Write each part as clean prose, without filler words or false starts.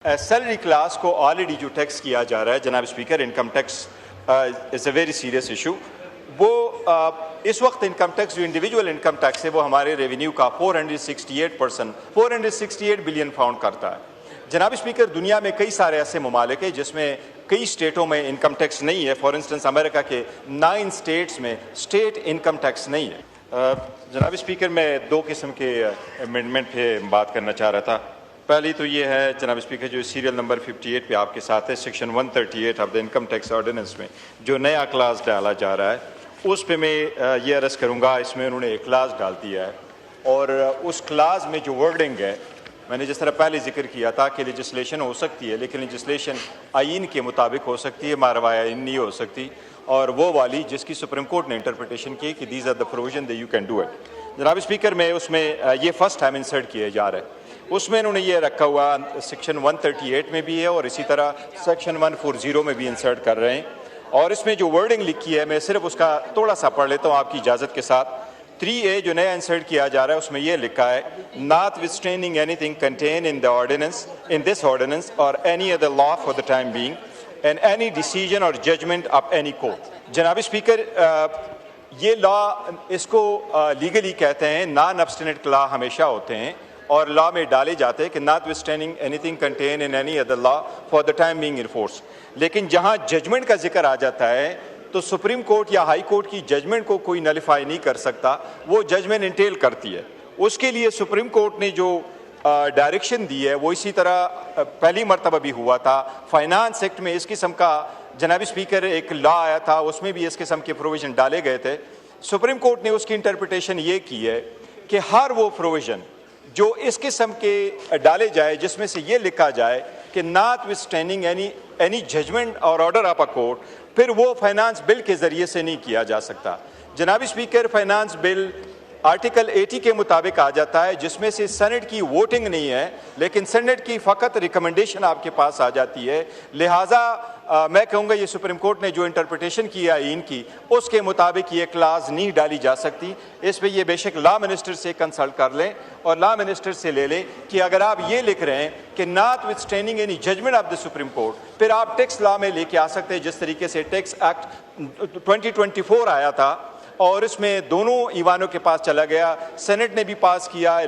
Salary class को already जो tax किया जा रहा है जनाब speaker, income tax is a very serious issue. वो इस वक्त इनकम टैक्स जो इंडिविजुअल इनकम टैक्स है वो हमारे रेवेन्यू का 468 बिलियन पाउंड करता है। जनाब स्पीकर, दुनिया में कई सारे ऐसे ममालिक हैं जिसमें कई स्टेटों में इनकम टैक्स नहीं है। फॉर इंस्टेंस अमेरिका के 9 स्टेट्स में स्टेट इनकम टैक्स नहीं है। जनाब स्पीकर, मैं दो किस्म के अमेंडमेंट पे बात करना चाह रहा था। पहली तो ये है जनाब स्पीकर, जो सीरियल नंबर 58 पे आपके साथ है, section 138 of the income tax ordinance में जो नया क्लास डाला जा रहा है उस पे मैं ये अर्ज़ करूँगा, इसमें उन्होंने एक क्लास डाल दिया है और उस क्लास में जो वर्डिंग है, मैंने जिस तरह पहले जिक्र किया था कि लेजिस्लेशन हो सकती है, लेकिन लेजिस्लेशन आइन के मुताबिक हो सकती है, मारवाया आइन नहीं हो सकती, और वो वाली जिसकी सुप्रीम कोर्ट ने इंटरप्रिटेशन की कि these are the provision that you can do it. जनाब स्पीकर, मैं उसमें ये फर्स्ट टाइम इंसर्ट किए जा रहा है। उसमें इन्होंने ये रखा हुआ सेक्शन 138 में भी है और इसी तरह सेक्शन 140 में भी इंसर्ट कर रहे हैं। और इसमें जो वर्डिंग लिखी है, मैं सिर्फ उसका थोड़ा सा पढ़ लेता हूँ आपकी इजाज़त के साथ। 3A जो नया इंसर्ट किया जा रहा है उसमें यह लिखा है, notwithstanding anything contain in the ordinance in this ordinance or any other law for the time being and any decision or judgment of any court. जनाब स्पीकर, ये लॉ इसको लीगली कहते हैं नॉन अब्स्टिनेंट लॉ हमेशा होते हैं और लॉ में डाले जाते हैं कि notwithstanding anything contain in any other law for the time being in force. लेकिन जहाँ जजमेंट का जिक्र आ जाता है तो सुप्रीम कोर्ट या हाई कोर्ट की जजमेंट को कोई नलिफाई नहीं कर सकता, वो जजमेंट इंटेल करती है। उसके लिए सुप्रीम कोर्ट ने जो डायरेक्शन दी है वो इसी तरह पहली मरतबा भी हुआ था। फाइनेंस एक्ट में इस किस्म का जनाब स्पीकर एक लॉ आया था, उसमें भी इस किस्म के प्रोविजन डाले गए थे। सुप्रीम कोर्ट ने उसकी इंटरप्रिटेशन ये की है कि हर वो प्रोविजन जो इस किस्म के डाले जाए जिसमें से ये लिखा जाए कि नॉटविथस्टैंडिंग एनी जजमेंट और ऑर्डर ऑफ अ कोर्ट, फिर वो फाइनेंस बिल के ज़रिए से नहीं किया जा सकता। जनाब स्पीकर, फाइनेंस बिल आर्टिकल 80 के मुताबिक आ जाता है जिसमें से सेनेट की वोटिंग नहीं है, लेकिन सेनेट की फ़कत रिकमेंडेशन आपके पास आ जाती है। लिहाजा मैं कहूँगा ये सुप्रीम कोर्ट ने जो इंटरप्रिटेशन किया इनकी, उसके मुताबिक ये क्लास नहीं डाली जा सकती। इस पर ये बेशक लॉ मिनिस्टर से कंसल्ट कर लें और लॉ मिनिस्टर से ले लें कि अगर आप ये लिख रहे हैं कि notwithstanding any judgment of the Supreme Court, फिर आप टैक्स लॉ में लेके आ सकते हैं जिस तरीके से टैक्स एक्ट 2024 आया था और इसमें दोनों ईवानों के पास चला गया। सेनेट ने भी पास किया,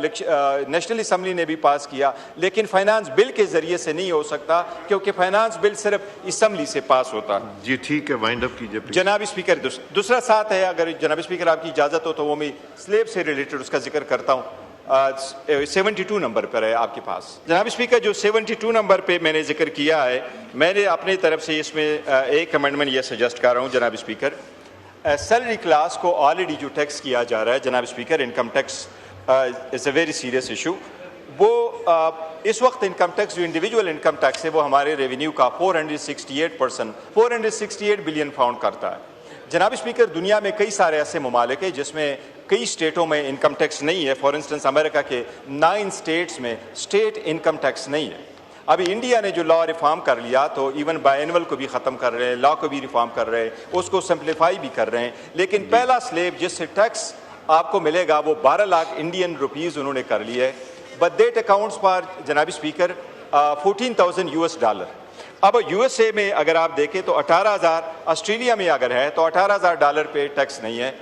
नेशनल असम्बली ने भी पास किया, लेकिन फाइनेंस बिल के जरिए से नहीं हो सकता क्योंकि फाइनेंस बिल सिर्फ असम्बली से पास होता है। जी ठीक है, वाइंड अप कीजिए जनाब स्पीकर। दूसरा साथ है, अगर जनाब स्पीकर आपकी इजाज़त हो तो वो मैं स्लेब से रिलेटेड उसका जिक्र करता हूँ। 72 नंबर पर है आपके पास जनाब स्पीकर। जो 72 नंबर पे मैंने जिक्र किया है, मैंने अपनी तरफ से इसमें एक अमेंडमेंट ये सजेस्ट कर रहा हूँ जनाब स्पीकर। सैलरी क्लास को ऑलरेडी जो टैक्स किया जा रहा है जनाब speaker, income tax is a very serious issue. वो इस वक्त इनकम टैक्स जो इंडिविजुअल इनकम टैक्स है वो हमारे रेवेन्यू का 468 बिलियन पाउंड करता है। जनाब स्पीकर, दुनिया में कई सारे ऐसे ममालिक हैं जिसमें कई स्टेटों में इनकम टैक्स नहीं है। फॉर इंस्टेंस अमेरिका के 9 स्टेट्स में स्टेट इनकम टैक्स नहीं है। अभी इंडिया ने जो लॉ रिफॉर्म कर लिया तो इवन बायएनुअल को भी ख़त्म कर रहे हैं, लॉ को भी रिफॉर्म कर रहे हैं, उसको सिंप्लीफाई भी कर रहे हैं, लेकिन पहला स्लेब जिससे टैक्स आपको मिलेगा वो 12 लाख इंडियन रुपीज़ उन्होंने कर लिया है। बट दैट अकाउंट्स फॉर जनाब स्पीकर $14,000। अब USA में अगर आप देखें तो 18,000, ऑस्ट्रेलिया में अगर है तो $18,000 पे टैक्स नहीं है,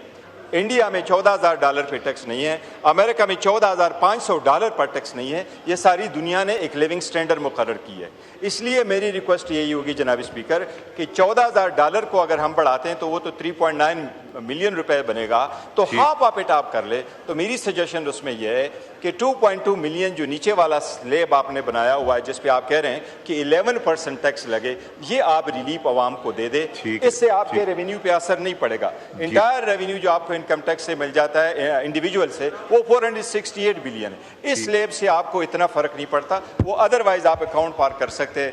इंडिया में $14,000 पे टैक्स नहीं है, अमेरिका में $14,500 पर टैक्स नहीं है। ये सारी दुनिया ने एक लिविंग स्टैंडर्ड मुकर्रर की है। इसलिए मेरी रिक्वेस्ट यही होगी जनाब स्पीकर कि $14,000 को अगर हम बढ़ाते हैं तो वो तो 3.9 मिलियन रुपए बनेगा, तो हाफ ऑफ इट आप कर ले। तो मेरी सजेशन उसमें यह है कि 2.2 मिलियन जो नीचे वाला स्लेब आपने बनाया हुआ है जिस पे आप कह रहे हैं कि 11% टैक्स लगे, ये आप रिलीफ आवाम को दे दे। इससे आपके रेवेन्यू पे असर नहीं पड़ेगा। इंटायर रेवेन्यू जो आपको इनकम टैक्स से मिल जाता है इंडिविजुअल से वो 468 बिलियन है। इस स्लेब से आपको इतना फर्क नहीं पड़ता, वो अदरवाइज आप अकाउंट पार कर सकते हैं।